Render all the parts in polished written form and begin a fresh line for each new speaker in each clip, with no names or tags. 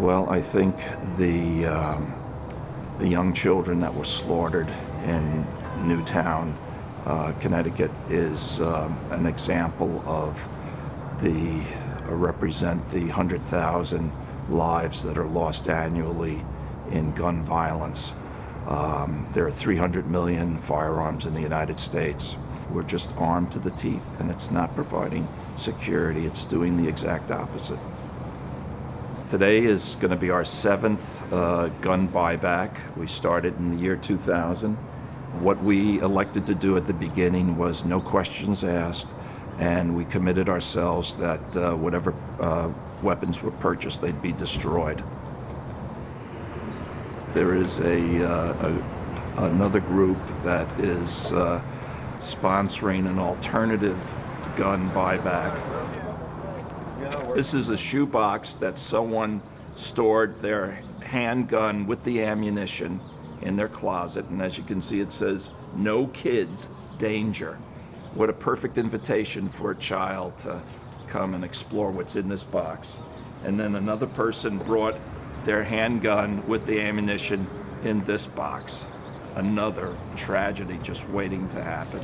Well, I think the young children that were slaughtered in Newtown, Connecticut, is an example of represent the 100,000 lives that are lost annually in gun violence. There are 300 million firearms in the United States. We're just armed to the teeth, and it's not providing security. It's doing the exact opposite. Today is going to be our 7th gun buyback. We started in the year 2000. What we elected to do at the beginning was no questions asked, and we committed ourselves that whatever weapons were purchased, they'd be destroyed. There is another group that is sponsoring an alternative gun buyback. This is a shoebox that someone stored their handgun with the ammunition in their closet, and as you can see, it says, "No kids, danger." What a perfect invitation for a child to come and explore what's in this box. And then another person brought their handgun with the ammunition in this box. Another tragedy just waiting to happen.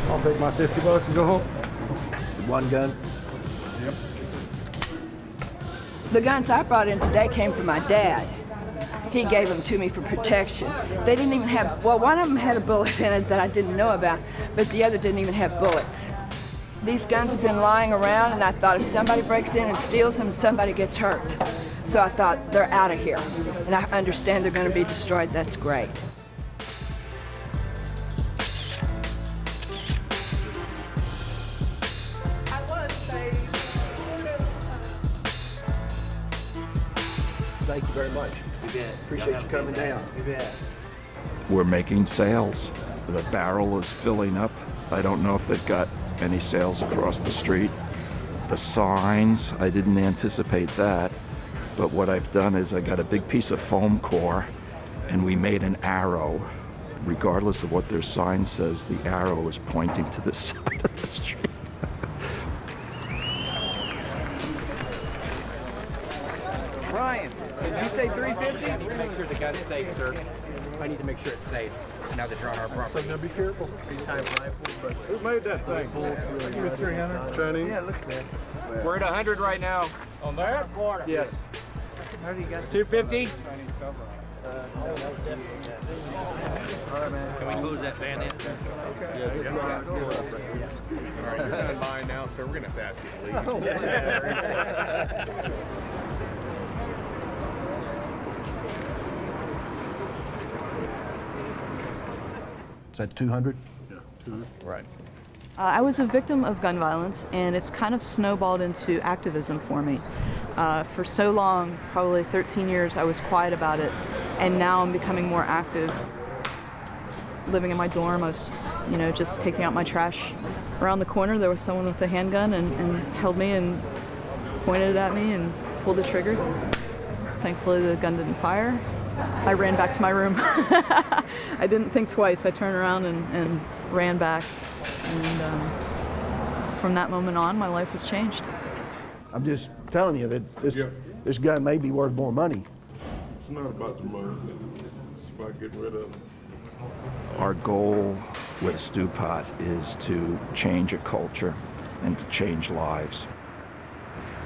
I'll take my $50 and go home.
One gun?
Yep.
The guns I brought in today came from my dad. He gave them to me for protection. They didn't even have, well, one of them had a bullet in it that I didn't know about, but the other didn't even have bullets. These guns have been lying around, and I thought if somebody breaks in and steals them, somebody gets hurt. So I thought, they're out of here. And I understand they're going to be destroyed. That's great.
Thank you very much. Appreciate you coming down.
We're making sales. The barrel is filling up. I don't know if they've got any sales across the street. The signs, I didn't anticipate that, but what I've done is I got a big piece of foam core and we made an arrow. Regardless of what their sign says, the arrow is pointing to the side of the street.
Ryan, did you say 350? I need to make sure the gun's safe, sir. I need to make sure it's safe now that you're on our property.
So now be careful. Who made that thing? Give me 300. Chinese?
Yeah, look at that. We're at 100 right now.
On that?
Yes. 250? Can we close that van in?
Yeah,
All right, you're in line now, sir. We're going to have to ask you to leave.
Is that 200?
Yeah, 200.
Right.
I was a victim of gun violence, and it's kind of snowballed into activism for me. For so long, probably 13 years, I was quiet about it, and now I'm becoming more active. Living in my dorm, I was, just taking out my trash. Around the corner, there was someone with a handgun and held me and pointed it at me and pulled the trigger. Thankfully, the gun didn't fire. I ran back to my room. I didn't think twice. I turned around and ran back. And from that moment on, my life was changed.
I'm just telling you that this gun may be worth more money.
It's not about the money. It's about getting rid of it.
Our goal with Stew Pot is to change a culture and to change lives.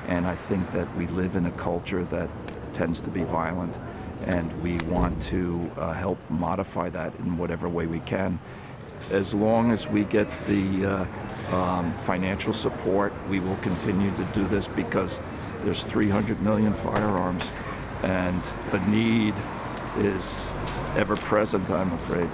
And I think that we live in a culture that tends to be violent, and we want to help modify that in whatever way we can. As long as we get the financial support, we will continue to do this because there's 300 million firearms, and the need is ever present, I'm afraid.